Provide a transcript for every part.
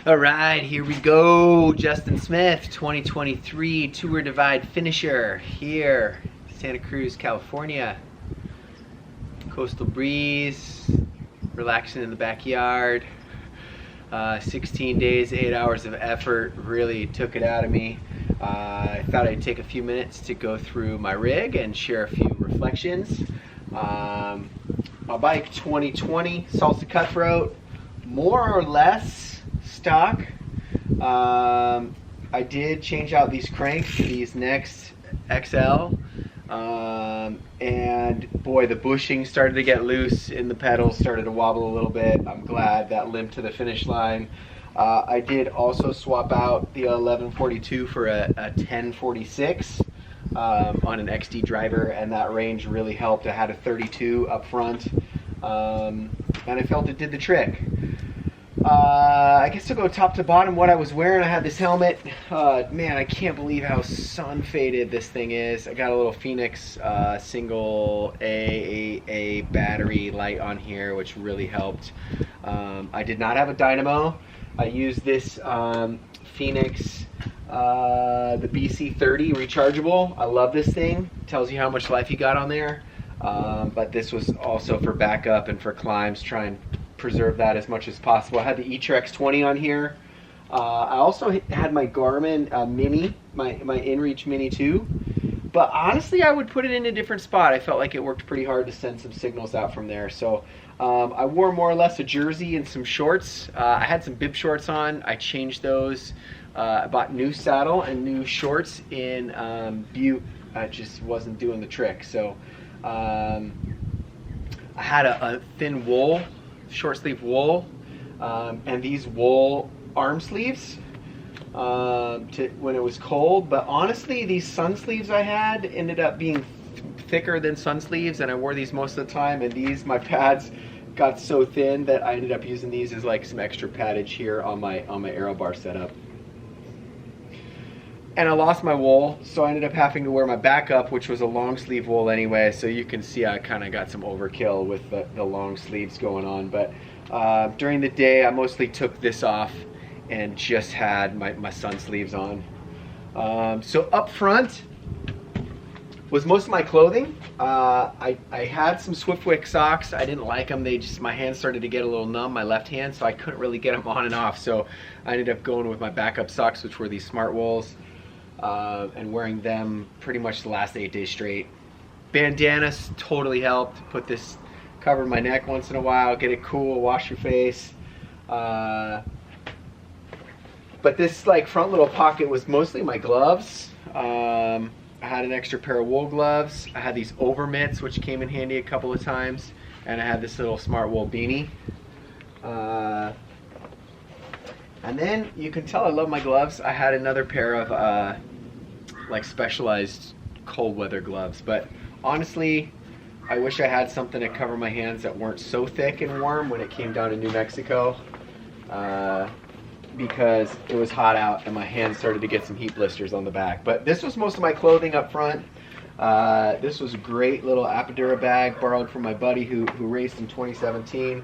All right, here we go. Justin Smith, 2023 Tour Divide finisher here, Santa Cruz, California. Coastal breeze, relaxing in the backyard. 16 days, 8 hours of effort really took it out of me. I thought I'd take a few minutes to go through my rig and share a few reflections. My bike, 2020 Salsa Cutthroat, more or less stock. I did change out these cranks to these Next XL, and boy, the bushing started to get loose in the pedals, started to wobble a little bit. I'm glad that limped to the finish line. I did also swap out the 1142 for a 1046 on an XD driver, and that range really helped. I had a 32 up front, and I felt it did the trick. I guess to go top to bottom, what I was wearing, I had this helmet. Man, I can't believe how sun faded this thing is. I got a little Phoenix single AA battery light on here, which really helped. I did not have a dynamo. I used this Phoenix, the BC30 rechargeable. I love this thing. Tells you how much life you got on there. But this was also for backup and for climbs, try and preserve that as much as possible. I had the eTrex 20 on here. I also had my Garmin Mini, my InReach Mini 2. But honestly, I would put it in a different spot. I felt like it worked pretty hard to send some signals out from there. So I wore more or less a jersey and some shorts. I had some bib shorts on. I changed those. I bought new saddle and new shorts in Butte. I just wasn't doing the trick. So I had a thin wool, short sleeve wool, and these wool arm sleeves when it was cold. But honestly, these sun sleeves I had ended up being thicker than sun sleeves, and I wore these most of the time, and these, my pads got so thin that I ended up using these as like some extra paddage here on my aero bar setup. And I lost my wool, so I ended up having to wear my backup, which was a long sleeve wool anyway. So you can see I kind of got some overkill with the long sleeves going on. But during the day, I mostly took this off and just had my sun sleeves on. So up front was most of my clothing. I had some Swiftwick socks. I didn't like them. My hands started to get a little numb, my left hand, so I couldn't really get them on and off. So I ended up going with my backup socks, which were these Smart Wools. And wearing them pretty much the last 8 days straight. Bandanas totally helped. Put this, cover my neck once in a while, get it cool, wash your face. But this like front little pocket was mostly my gloves. I had an extra pair of wool gloves. I had these over mitts, which came in handy a couple of times, and I had this little Smart Wool beanie. And then you can tell I love my gloves. I had another pair of like specialized cold weather gloves, but honestly, I wish I had something to cover my hands that weren't so thick and warm when it came down to New Mexico, because it was hot out and my hands started to get some heat blisters on the back. But this was most of my clothing up front. This was a great little Apodura bag borrowed from my buddy who raced in 2017.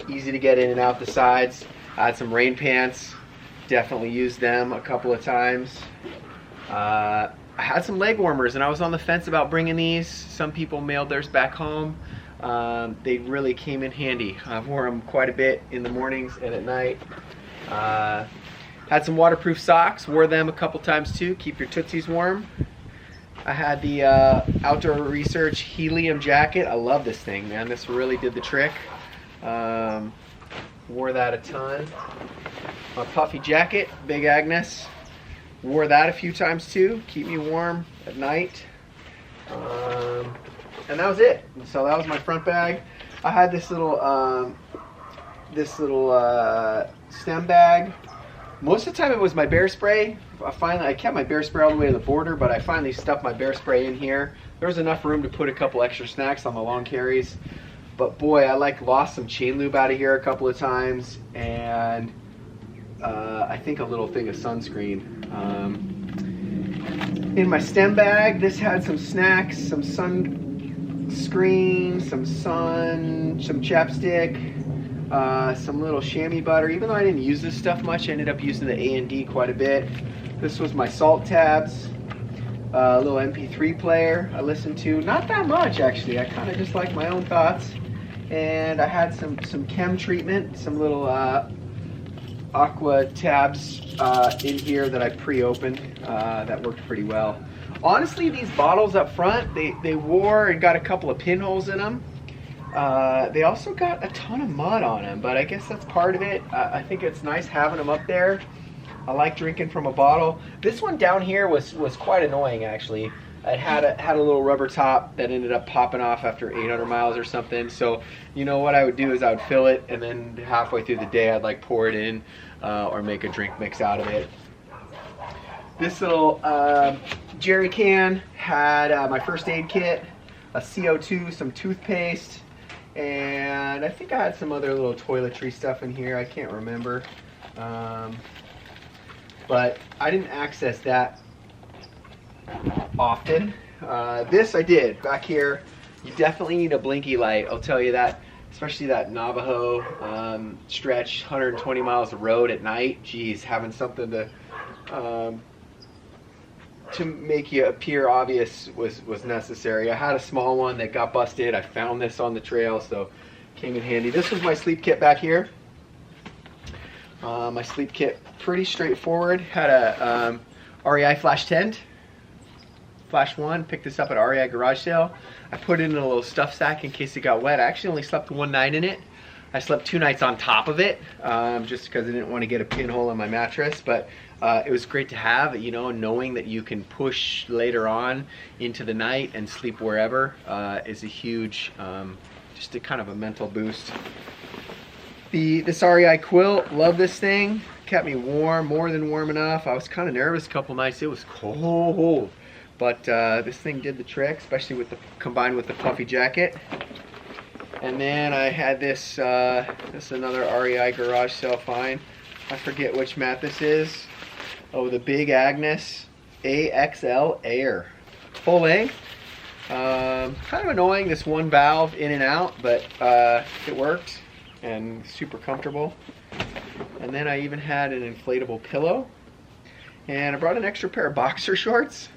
Easy to get in and out the sides. I had some rain pants, definitely used them a couple of times. I had some leg warmers, and I was on the fence about bringing these. Some people mailed theirs back home. They really came in handy. I've worn them quite a bit in the mornings and at night. Had some waterproof socks, wore them a couple times too, keep your tootsies warm. I had the Outdoor Research helium jacket. I love this thing, man. This really did the trick. Wore that a ton. My puffy jacket, Big Agnes. Wore that a few times too, keep me warm at night. And that was it. So that was my front bag. I had this little stem bag. Most of the time it was my bear spray. I kept my bear spray all the way to the border, but I finally stuffed my bear spray in here. There was enough room to put a couple extra snacks on the long carries. But boy, I lost some chain lube out of here a couple of times, and I think a little thing of sunscreen. In my stem bag, this had some snacks, some sunscreen, some chapstick, some little chamois butter. Even though I didn't use this stuff much, I ended up using the A&D quite a bit. This was my salt tabs. A little MP3 player I listened to. Not that much, actually. I kind of just like my own thoughts. And I had some chem treatment, some little aqua tabs in here that I pre-opened that worked pretty well. Honestly, these bottles up front, they wore and got a couple of pinholes in them. They also got a ton of mud on them, but I guess that's part of it. I think it's nice having them up there. I like drinking from a bottle. This one down here was quite annoying, actually. It had a little rubber top that ended up popping off after 800 miles or something. So, you know what I would do is I would fill it, and then halfway through the day I'd like pour it in or make a drink mix out of it. This little jerry can had my first aid kit, a CO2, some toothpaste, and I think I had some other little toiletry stuff in here. I can't remember. But I didn't access that often. This I did. Back here, you definitely need a blinky light. I'll tell you that, especially that Navajo stretch, 120 miles of road at night. Geez, having something to make you appear obvious was necessary. I had a small one that got busted. I found this on the trail, so came in handy. This was my sleep kit back here. My sleep kit, pretty straightforward. Had a REI flash tent, flash 1. Picked this up at REI garage sale. I put it in a little stuff sack in case it got wet. I actually only slept one night in it. I slept 2 nights on top of it, just because I didn't want to get a pinhole in my mattress. But it was great to have, you know, knowing that you can push later on into the night and sleep wherever is a huge, just a kind of a mental boost. This REI quilt, love this thing. Kept me warm, more than warm enough. I was kind of nervous a couple nights. It was cold, but this thing did the trick, especially combined with the puffy jacket. And then I had this. This is another REI garage sale find. I forget which mat this is. Oh, the Big Agnes AXL Air, full length. Kind of annoying, this one valve in and out, but it worked. And super comfortable. And then I even had an inflatable pillow, and I brought an extra pair of boxer shorts.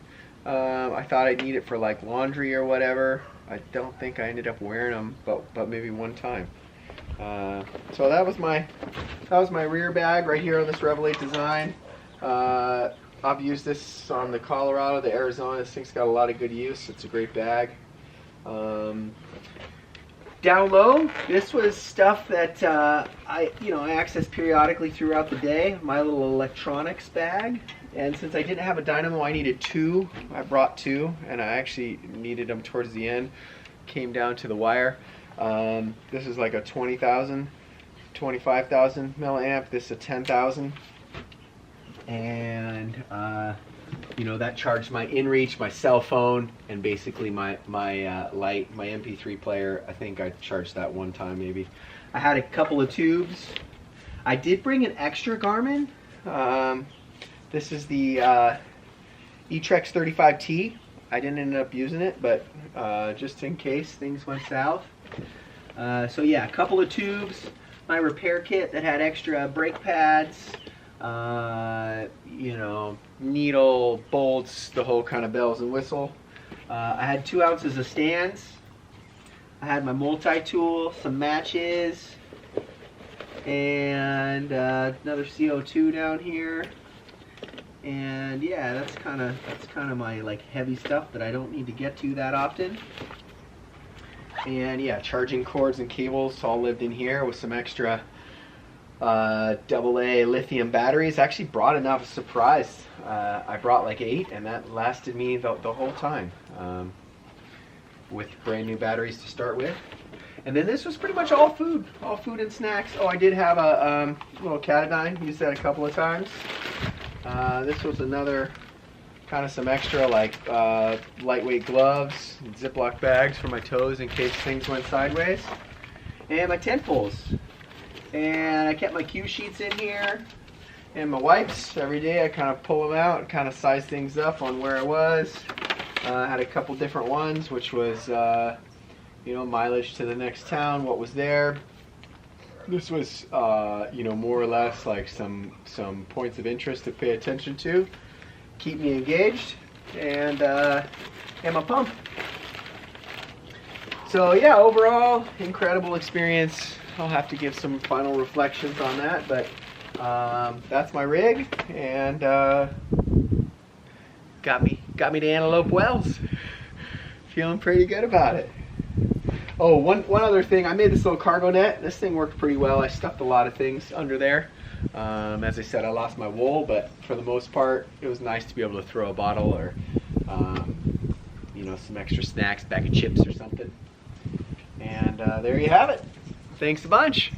I thought I'd need it for like laundry or whatever. I don't think I ended up wearing them, but maybe one time. So that was my rear bag right here on this Revel 8 design. I've used this on the Colorado, the Arizona. This thing's got a lot of good use. It's a great bag. Down low, this was stuff that I access periodically throughout the day. My little electronics bag, and since I didn't have a dynamo, I needed 2. I brought 2, and I actually needed them towards the end. Came down to the wire. This is like a 20,000, 25,000 milliamp. This is a 10,000, and that charged my InReach, my cell phone, and basically my light, my MP3 player. I think I charged that one time maybe. I had a couple of tubes. I did bring an extra Garmin. This is the eTrex 35T. I didn't end up using it, but just in case things went south. So yeah, a couple of tubes. My repair kit that had extra brake pads. Needle, bolts, the whole kind of bells and whistle. I had 2 ounces of stands. I had my multi-tool, some matches, and another CO2 down here. And yeah, that's kind of my like heavy stuff that I don't need to get to that often. And yeah, charging cords and cables all lived in here with some extra AA lithium batteries. I actually brought enough, a surprise. I brought like 8, and that lasted me the whole time, with brand new batteries to start with. And then this was pretty much all food and snacks. Oh, I did have a little Catadine, used that a couple of times. This was another kind of some extra like lightweight gloves, and Ziploc bags for my toes in case things went sideways, and my tent poles. And I kept my cue sheets in here, and my wipes. Every day I kind of pull them out and kind of size things up on where I was. I had a couple different ones, which was mileage to the next town, what was there. This was, you know, more or less like some points of interest to pay attention to, keep me engaged, and my pump. So yeah, overall, incredible experience. I'll have to give some final reflections on that, but that's my rig, and got me to Antelope Wells. Feeling pretty good about it. Oh, one other thing, I made this little cargo net. This thing worked pretty well. I stuffed a lot of things under there. As I said, I lost my wool, but for the most part, it was nice to be able to throw a bottle or, you know, some extra snacks, bag of chips or something. And there you have it. Thanks a bunch.